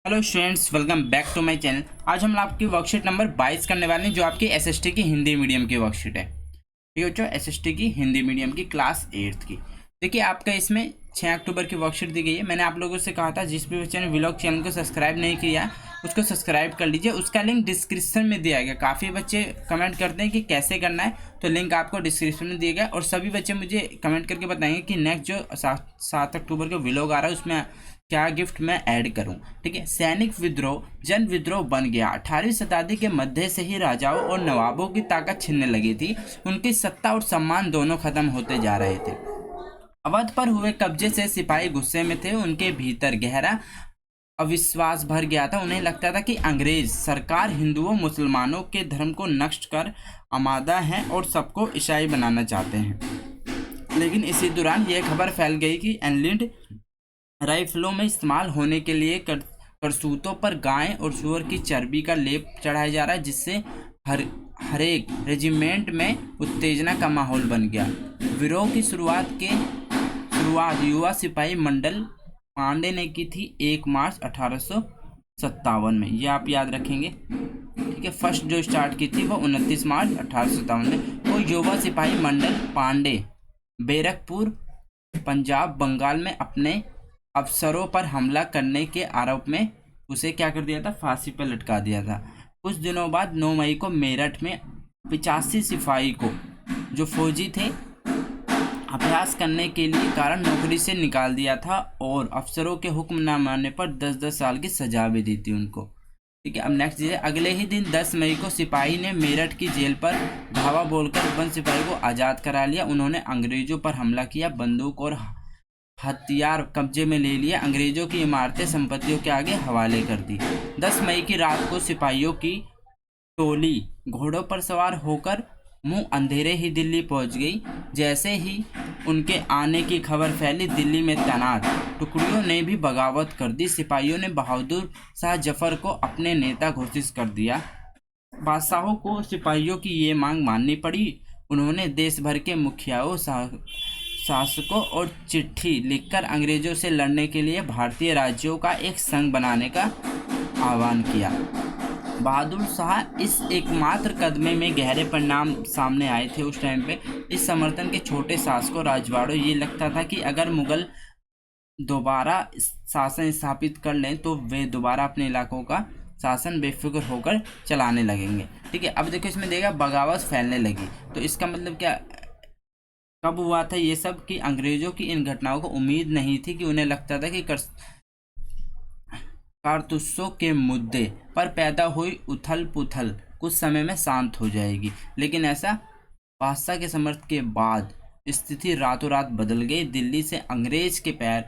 Hello students, welcome back to my channel. आज हम आपकी वर्कशीट नंबर 22 करने वाले हैं, जो आपकी एसएसटी की हिंदी मीडियम की वर्कशीट है। ठीक है बच्चों, एसएसटी की हिंदी मीडियम की क्लास 8 की। देखिए, आपका इसमें 6 अक्टूबर की वर्कशीट दी गई है। मैंने आप लोगों से कहा था जिस भी बच्चे ने व्लॉग चैनल को सब्सक्राइब नहीं किया उसको सब्सक्राइब कर लीजिए। उसका लिंक डिस्क्रिप्शन में दिया गया। काफ़ी बच्चे कमेंट करते हैं कि कैसे करना है, तो लिंक आपको डिस्क्रिप्शन में दिया गया। और सभी बच्चे मुझे कमेंट करके बताएंगे कि नेक्स्ट जो 7 अक्टूबर का व्लॉग आ रहा है उसमें क्या गिफ्ट मैं ऐड करूं। ठीक है, सैनिक विद्रोह जन विद्रोह बन गया। 18वीं शताब्दी के मध्य से ही राजाओं और नवाबों की ताकत छिनने लगी थी। उनकी सत्ता और सम्मान दोनों खत्म होते जा रहे थे। अवध पर हुए कब्जे से सिपाही गुस्से में थे। उनके भीतर गहरा अविश्वास भर गया था। उन्हें लगता था कि अंग्रेज सरकार हिंदुओं मुसलमानों के धर्म को नष्ट कर आमादा है और सबको ईसाई बनाना चाहते हैं। लेकिन इसी दौरान यह खबर फैल गई कि एनलिड राइफलों में इस्तेमाल होने के लिए करतूतों पर गाय और सुअर की चर्बी का लेप चढ़ाया जा रहा है, जिससे हर एक रेजिमेंट में उत्तेजना का माहौल बन गया। विरोध की शुरुआत युवा सिपाही मंडल पांडे ने की थी 1 मार्च 1857 में। ये आप याद रखेंगे। ठीक है, फर्स्ट जो स्टार्ट की थी वो 29 मार्च 1857 में। वो युवा सिपाही मंडल पांडे बैरकपुर पंजाब बंगाल में अपने अफसरों पर हमला करने के आरोप में उसे क्या कर दिया था, फांसी पर लटका दिया था। कुछ दिनों बाद 9 मई को मेरठ में 85 सिपाही को, जो फौजी थे, अभ्यास करने के लिए कारण नौकरी से निकाल दिया था और अफसरों के हुक्म न मानने पर 10-10 साल की सजा भी दी थी उनको। ठीक है, अब नेक्स्ट चीज़ है, अगले ही दिन 10 मई को सिपाही ने मेरठ की जेल पर धावा बोलकर बंद सिपाही को आज़ाद करा लिया। उन्होंने अंग्रेजों पर हमला किया, बंदूक और हथियार कब्जे में ले लिया, अंग्रेजों की इमारतें संपत्तियों के आगे हवाले कर दी। 10 मई की रात को सिपाहियों की टोली घोड़ों पर सवार होकर मुंह अंधेरे ही दिल्ली पहुंच गई। जैसे ही उनके आने की खबर फैली, दिल्ली में तैनात टुकड़ियों ने भी बगावत कर दी। सिपाहियों ने बहादुर शाह जफर को अपने नेता घोषित कर दिया। बादशाहों को सिपाहियों की ये मांग माननी पड़ी। उन्होंने देश भर के मुखियाओं शासकों और चिट्ठी लिखकर अंग्रेजों से लड़ने के लिए भारतीय राज्यों का एक संघ बनाने का आह्वान किया। बहादुर शाह इस एकमात्र कदमे में गहरे परिणाम सामने आए थे उस टाइम पे। इस समर्थन के छोटे शासकों राजवाड़ों ये लगता था कि अगर मुगल दोबारा शासन स्थापित कर लें तो वे दोबारा अपने इलाकों का शासन बेफिक्र होकर चलाने लगेंगे। ठीक है, अब देखो इसमें देगा बगावत फैलने लगी। तो इसका मतलब क्या, कब हुआ था ये सब, कि अंग्रेजों की इन घटनाओं को उम्मीद नहीं थी, कि उन्हें लगता था कि कारतूसों के मुद्दे पर पैदा हुई उथल पुथल कुछ समय में शांत हो जाएगी। लेकिन ऐसा बादशाह के समर्थन के बाद स्थिति रातों रात बदल गई। दिल्ली से अंग्रेज के पैर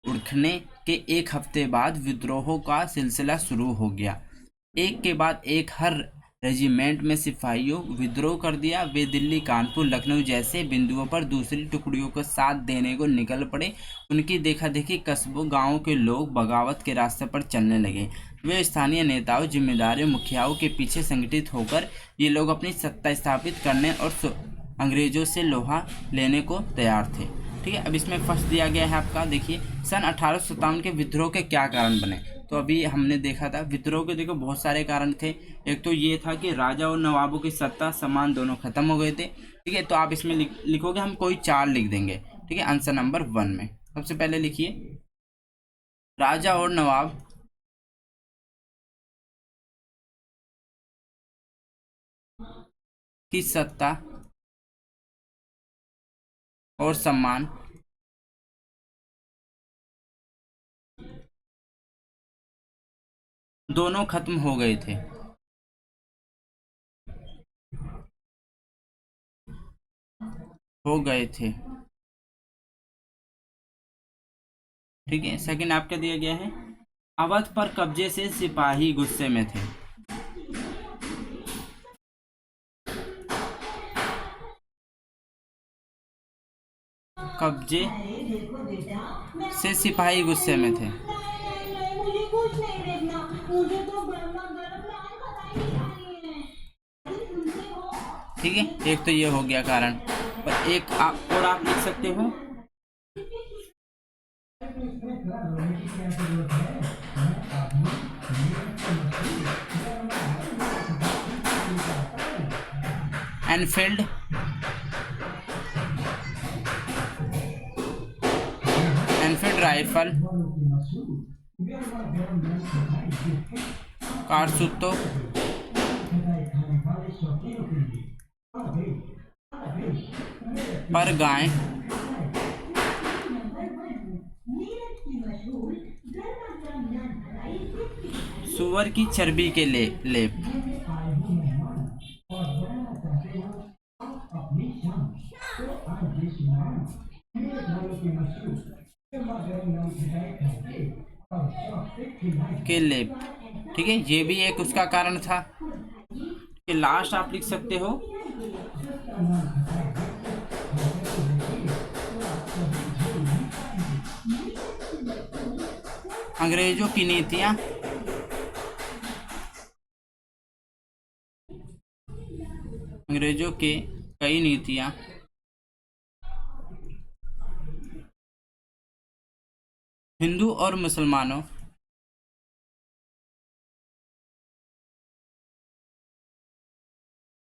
उठने के एक हफ्ते बाद विद्रोहों का सिलसिला शुरू हो गया। एक के बाद एक हर रेजिमेंट में सिपाहियों विद्रोह कर दिया। वे दिल्ली, कानपुर, लखनऊ जैसे बिंदुओं पर दूसरी टुकड़ियों को साथ देने को निकल पड़े। उनकी देखा देखी कस्बों गांवों के लोग बगावत के रास्ते पर चलने लगे। वे स्थानीय नेताओं, जिम्मेदारों, मुखियाओं के पीछे संगठित होकर ये लोग अपनी सत्ता स्थापित करने और अंग्रेजों से लोहा लेने को तैयार थे। ठीक है, अब इसमें फर्स्ट दिया गया है आपका, देखिए, सन 1857 के विद्रोह के क्या कारण बने। तो अभी हमने देखा था विद्रोह के, देखो बहुत सारे कारण थे। एक तो ये था कि राजा और नवाबों की सत्ता सम्मान दोनों खत्म हो गए थे। ठीक है, तो आप इसमें लिखोगे, हम कोई 4 लिख देंगे। ठीक है, आंसर नंबर 1 में सबसे पहले लिखिए राजा और नवाब की सत्ता और सम्मान दोनों खत्म हो गए थे। ठीक है, सेकंड आपका दिया गया है अवध पर कब्जे से सिपाही गुस्से में थे। कब्जे से सिपाही गुस्से में थे। ठीक है, एक तो ये हो गया कारण, पर एक और आप लिख सकते हो एनफील्ड राइफल, कारतूसों, पर गाय, सुअर की चर्बी के लेप। के लेप, ठीक है, ये भी एक उसका कारण था। कि लास्ट आप लिख सकते हो अंग्रेजों की नीतियां, अंग्रेजों के कई नीतियां हिंदू और मुसलमानों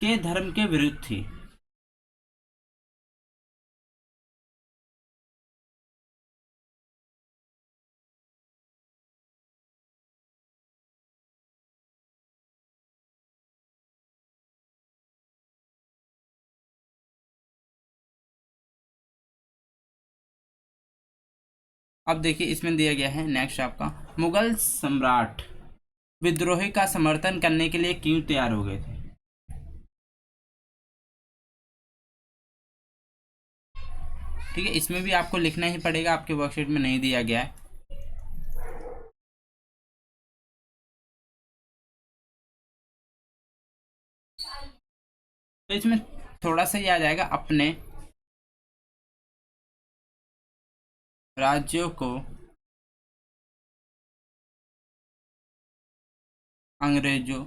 के धर्म के विरुद्ध थी। अब देखिए इसमें दिया गया है नेक्स्ट आपका, मुगल सम्राट विद्रोही का समर्थन करने के लिए क्यों तैयार हो गए थे। ठीक है, इसमें भी आपको लिखना ही पड़ेगा, आपके वर्कशीट में नहीं दिया गया है। तो इसमें थोड़ा सा ही आ जाएगा, अपने राज्यों को अंग्रेजों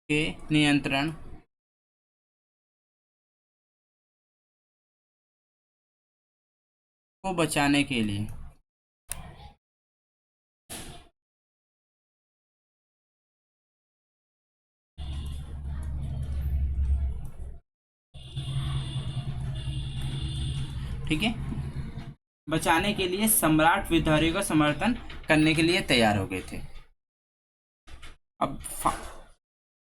के नियंत्रण को बचाने के लिए। ठीक है, बचाने के लिए सम्राट विद्रोही का समर्थन करने के लिए तैयार हो गए थे। अब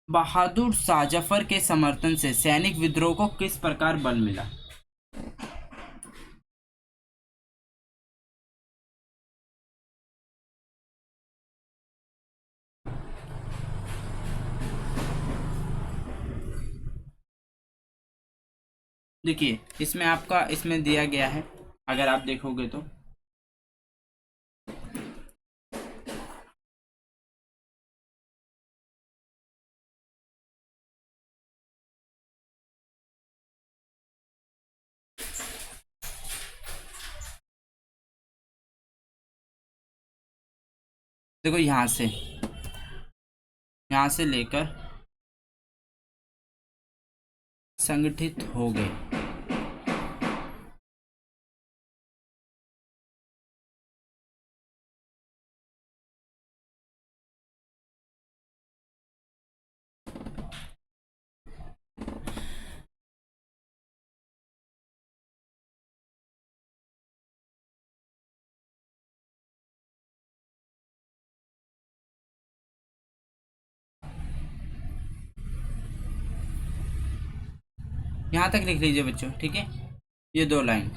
बहादुर शाह जफर के समर्थन से सैनिक विद्रोह को किस प्रकार बल मिला। देखिए इसमें आपका इसमें दिया गया है, अगर आप देखोगे तो देखो यहाँ से लेकर संगठित हो गए। यहाँ तक लिख लीजिए बच्चों, ठीक है, ये 2 लाइन।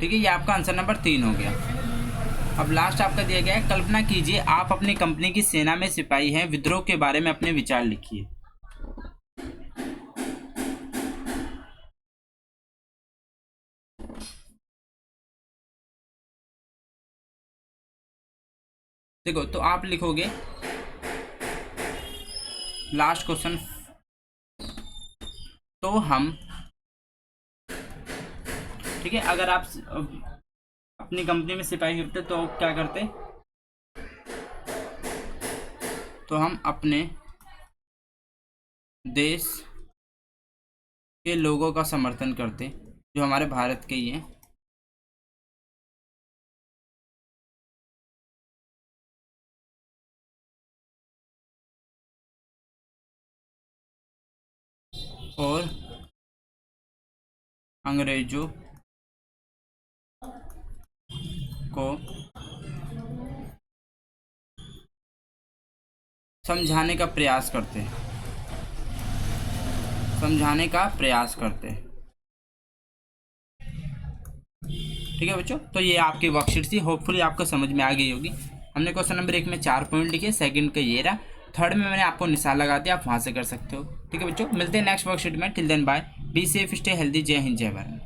ठीक है, ये आपका आंसर नंबर 3 हो गया। अब लास्ट आपका दिया गया है, कल्पना कीजिए आप अपनी कंपनी की सेना में सिपाही हैं, विद्रोह के बारे में अपने विचार लिखिए। देखो तो आप लिखोगे लास्ट क्वेश्चन, तो हम, ठीक है, अगर आप अपनी कंपनी में सिपाही होते तो क्या करते, तो हम अपने देश के लोगों का समर्थन करते जो हमारे भारत के ही हैं, और अंग्रेजों को समझाने का प्रयास करते हैं, समझाने का प्रयास करते हैं। ठीक है बच्चों, तो ये आपकी वर्कशीट थी, होपफुली आपको समझ में आ गई होगी। हमने क्वेश्चन नंबर 1 में 4 पॉइंट लिखे, सेकंड का ये रहा, थर्ड में मैंने आपको निशान लगा दिया, आप वहाँ से कर सकते हो। ठीक है बच्चों, मिलते हैं नेक्स्ट वर्कशीट में। Till then bye, be safe, stay healthy, जय हिंद, जय भारत।